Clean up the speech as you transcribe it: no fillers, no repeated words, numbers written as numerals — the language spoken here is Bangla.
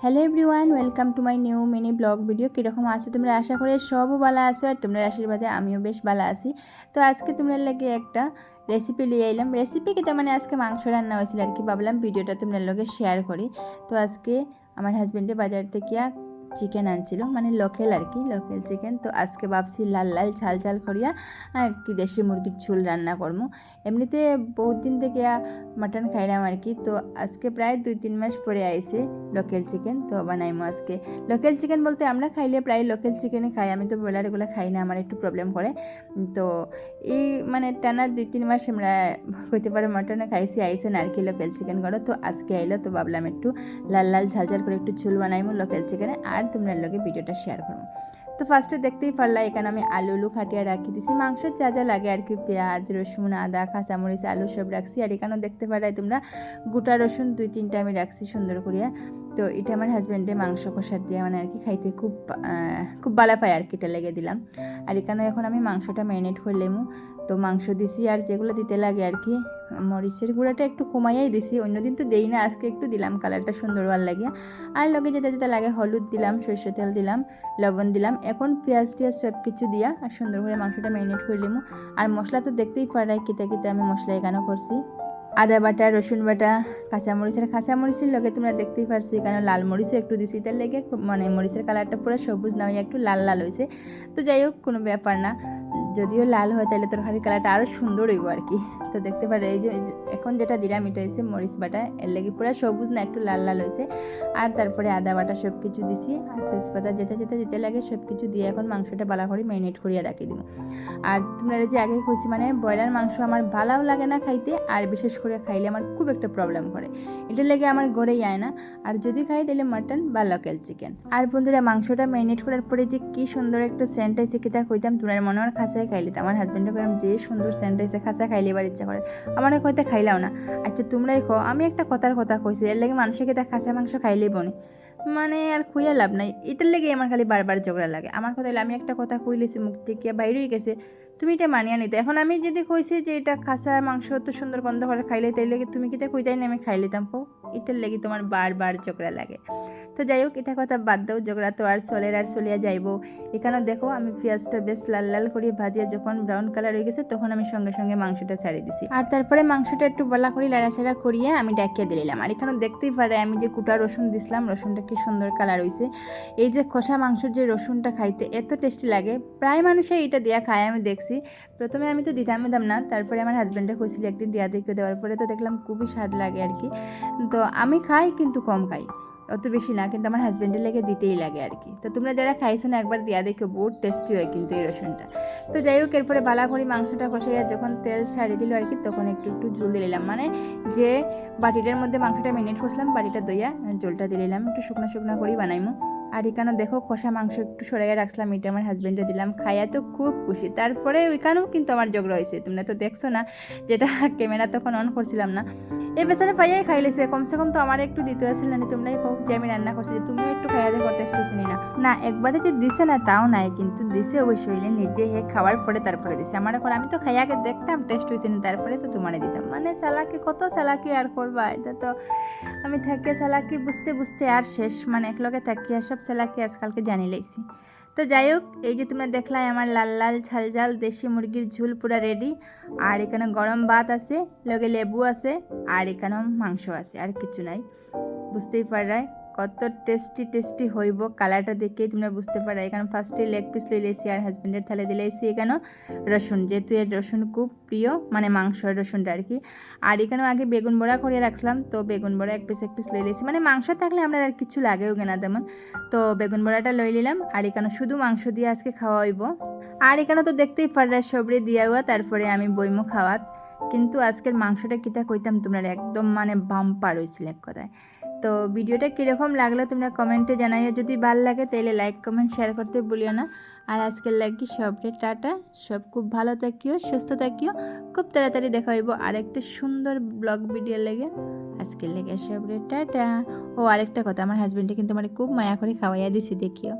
Hello everyone, welcome to my new mini blog video. কীরকম আছো তোমরা? আশা করি সবও ভালো আছো আর তোমরা আশীর্বাদে আমিও বেশ ভালো আছি। তো আজকে তোমরা লাগে একটা রেসিপি লিয়ে এলাম। রেসিপি কিতা মানে আজকে মাংস রান্না হয়েছিল আর কি, ভাবলাম ভিডিওটা তোমরা লগে শেয়ার করি। তো আজকে আমার হাজব্যান্ডে বাজার থেকে চিকেন আনছিল, মানে লোকেল আর কি, লোকেল চিকেন। তো আজকে ভাবছি লাল লাল ঝাল ঝাল করিয়া আর কি দেশি মুরগির ঝোল রান্না করবো। এমনিতে বহুত দিন থেকে মাটন খাইলাম আর কি, তো আজকে প্রায় 2-3 মাস পরে আইছে লোকেল চিকেন। তো বানাইমো আজকে লোকেল চিকেন। বলতে আমরা খাইলে প্রায় লোকেল চিকেনে খাই, আমি তো ব্রয়লার এগুলো খাই না, আমার একটু প্রবলেম করে। তো এই মানে টানা 2-3 মাস আমরা হইতে পারে মাটনে খাইছি, আইসে না আর কি লোকেল চিকেন করো। তো আজকে আইলো, তো ভাবলাম একটু লাল লাল ঝাল ঝাল করে একটু ঝোল বানাইমো লোকেল চিকেনে, আর তোমরা লগে ভিডিওটা শেয়ার করবো। তো ফার্স্টে দেখতেই পারলা এখানে আমি আলু খাটিয়ে রাখি দিছি, মাংসের যা যা লাগে আর কি, পেঁয়াজ রসুন আদা কাঁচামরিচ আলু সব রাখছি। আর এখানেও দেখতে পারাই তোমরা গোটা রসুন 2-3টা আমি রাখছি সুন্দর করিয়া। তো এটা আমার হাজব্যান্ডে মাংস কষার দিয়ে মানে আর কি খাইতে খুব খুব ভালো পায় আর কি, এটা লেগে দিলাম। আর এখানে এখন আমি মাংসটা ম্যারিনেট করলেমু। তো মাংস দিছি আর যেগুলো দিতে লাগে আর কি, মরিচের গুঁড়াটা একটু কমাইয়াই দিছি, অন্যদিন তো দেই না, আজকে একটু দিলাম কালারটা সুন্দর ভালো লাগে। আর লগে যেটা যেটা লাগে হলুদ দিলাম, সরষে তেল দিলাম, লবণ দিলাম। এখন পেঁয়াজ টিয়াজ সব কিছু দিয়া আর সুন্দর করে মাংসটা ম্যারিনেট করলিমু। আর মশলা তো দেখতেই পারাই কিতা কিতা আমি মশলা এখানে করছি, আদা বাটা রসুন বাটা কাঁচামরিচের লগে তোমরা দেখতেই পারছো এখানে লাল মরিচও একটু দিছি, তার লেগে মানে মরিচের কালারটা পুরো সবুজ না হয়ে একটু লাল লাল হয়েছে। তো যাই হোক, কোনো ব্যাপার না, যদিও লাল হয় তাহলে তরকারির কালারটা আরও সুন্দর হইব আর কি। তো দেখতে পারো এই যে এখন যেটা দিলাম এটা হয়েছে মরিচ বাটা, এর লেগে পুরো সবুজ না একটু লাল লাল হয়েছে। আর তারপরে আদা বাটা সব কিছু দিছি, আর তেজপাতা যেটা যেটা দিতে লাগে সব কিছু দিয়ে এখন মাংসটা ভালো করে ম্যারিনেট করিয়া রাখি দিব। আর তোমরা যে আগে কইছি মানে ব্রয়লার মাংস আমার ভালোও লাগে না খাইতে, আর বিশেষ করে খাইলে আমার খুব একটা প্রবলেম করে, এটার লেগে আমার ঘরেই আয় না। আর যদি খাই তাহলে মাটন বা লোকেল চিকেন। আর বন্ধুরা মাংসটা ম্যারিনেট করার পরে যে কি সুন্দর একটা সেন্ট আইছে কিতা কইতাম, তোমার মনে হয় খাঁচায় খাইলে। আমার হাজব্যান্ডে কইলাম যে সুন্দর সেন্ট আইছে, খাঁচা খাইলে এবার ইচ্ছা করে। আমার কইতে খাইলাও না। আচ্ছা তোমরাই খাও, আমি একটা কথার কথা কইছি, এর লেগে মানুষের কিতা খাঁচা মাংস খাইলেই বনে, মানে আর খুইয়া লাভ নাই। এটার লেগে আমার খালি বারবার ঝগড়া লাগে। আমার কথা হলে আমি একটা কথা কইলেছি মুখ থেকে বাইরেই গেছে, তুমি এটা মানিয়ে নিতে। এখন আমি যদি কইছি যে এটা খাসা মাংস তো সুন্দর গন্ধ করে খাইলে, তাই লেগে তুমি কিতা কইতাই না আমি খাই লিতাম কো, এটার লেগে তোমার বারবার ঝগড়া লাগে। তো যাই হোক, এটা কথা বাদ দাও, ঝগড়া তো আর চলিয়া যাইবো। এখানেও দেখো আমি পেঁয়াজটা বেশ লাল লাল করে ভাজিয়ে যখন ব্রাউন কালার হয়ে গেছে তখন আমি সঙ্গে সঙ্গে মাংসটা ছাড়িয়ে দিছি। আর তারপরে মাংসটা একটু বলা করে লাড়াচাড়া করিয়ে আমি ডাকিয়ে দিলাম। আর এখানেও দেখতেই পারে আমি যে কুটা রসুন দিছিলাম, রসুনটা কি সুন্দর কালার হয়েছে। এই যে কষা মাংসের যে রসুনটা খাইতে এত টেস্টি লাগে, প্রায় মানুষে এটা দেয়া খায়, আমি দেখছি। প্রথমে আমি তো দিতাম না, তারপরে আমার হাজব্যান্ডে কইছিল একদিন দিয়া দেখে, দেওয়ার পরে তো দেখলাম খুবই স্বাদ লাগে আর কি। তো আমি খাই কিন্তু কম খাই, অত বেশি না, কিন্তু আমার হাজব্যান্ডের লেগে দিতেই লাগে আর কি। তো তোমরা যারা খাইছো না একবার দিয়া দেখো, বহুত টেস্টি হয় কিন্তু এই রসুনটা। তো যাই হোক, এরপরে বালা করে মাংসটা কষাইয়া যখন তেল ছাড়িয়ে দিল আর কি, তখন একটু একটু ঝোল দিলাম, মানে যে বাটিটার মধ্যে মাংসটা ম্যারিনেট করছিলাম বাটিটা দইয়া ঝোলটা দিলাম, একটু শুকনো শুকনো করেই বানাইমো। আর এখানেও দেখো কষা মাংস একটু সরাইয়া রাখছিলাম, এটা আমার হাজব্যান্ডে দিলাম, খাইয়া তো খুব খুশি। তারপরে ওইখানেও কিন্তু আমার ঝগড়া হয়েছে, তোমরা তো দেখছো না, যেটা ক্যামেরা তখন অন করছিলাম না। এই বেচারা পাইয়াই খাইলেছে, কমসে কম তো আমার একটু দিতে আসছিল না, তোমরাই কও যে আমি রান্না করছি, যে তুমিও একটু খাইয়া দেখো টেস্ট হয়েছে না। না একবারে যে দিছে না তাও নাই, কিন্তু দিছে অবশ্যই, নিজে খাওয়ার পরে তারপরে দিছে আমার। এখন আমি তো খাইয়া আগে দেখতাম টেস্ট হয়েছে না, তারপরে তো তোমারে দিতাম, মানে চালাকি কত চালাকি আর করবা। এটা তো আমি থাকিয়ে চালাকি বুঝতে বুঝতে আর শেষ, মানে একলগে থাকিয়ে সব চালাকি আজকালকে জানি লাইছি। তো যাই হোক, এই যে তোমরা দেখলাই আমার লাল লাল ঝাল ঝাল দেশি মুরগির ঝোল পুরা রেডি। আর এখানে গরম ভাত আছে, লগে লেবু আছে, আর এখানেও মাংস আছে, আর কিছু নাই। বুঝতেই পারায় কত টেস্টি টেস্টি হইব, কালারটা দেখেই তোমরা বুঝতে পারো। এখানে ফার্স্টে লেগ পিস লইলেছি আর হাজব্যান্ডের থালে দিলেছি এখানেও রসুন, যেহেতু এর রসুন খুব প্রিয়, মানে মাংসের রসুনটা আর কি। আর এখানেও আগে বেগুন বড়া করে রাখলাম, তো বেগুন বড়া এক পিস লইলেছি, মানে মাংস থাকলে আমরা আর কিছু লাগেও কেনা তেমন। তো বেগুন বড়াটা লই নিলাম, আর এখানে শুধু মাংস দিয়ে আজকে খাওয়া হইব। আর এখানে তো দেখতেই পাররা সবরে দিয়া হওয়া, তারপরে আমি বইমো খাওয়াত। কিন্তু আজকের মাংসটা কিতা কইতাম তোমরা, একদম মানে বাম্পার হয়েছিল এক কথায়। তো ভিডিওটা কীরকম লাগলো তোমরা কমেন্টে জানাইও, যদি ভালো লাগে তাহলে লাইক কমেন্ট শেয়ার করতে ভুলিও না। আর আজকের লাগি সবরে টাটা, সব খুব ভালো থাকিও, সুস্থ থাকিও, খুব তাড়াতাড়ি দেখা হইব আর একটা সুন্দর ব্লগ ভিডিও লাগে। আজকের লেগে সবরে টাটা। ও আরেকটা কথা, আমার হাজব্যান্ডে কিন্তু আমার খুব মায়া করে খাওয়াইয়া দিছি, দেখিও।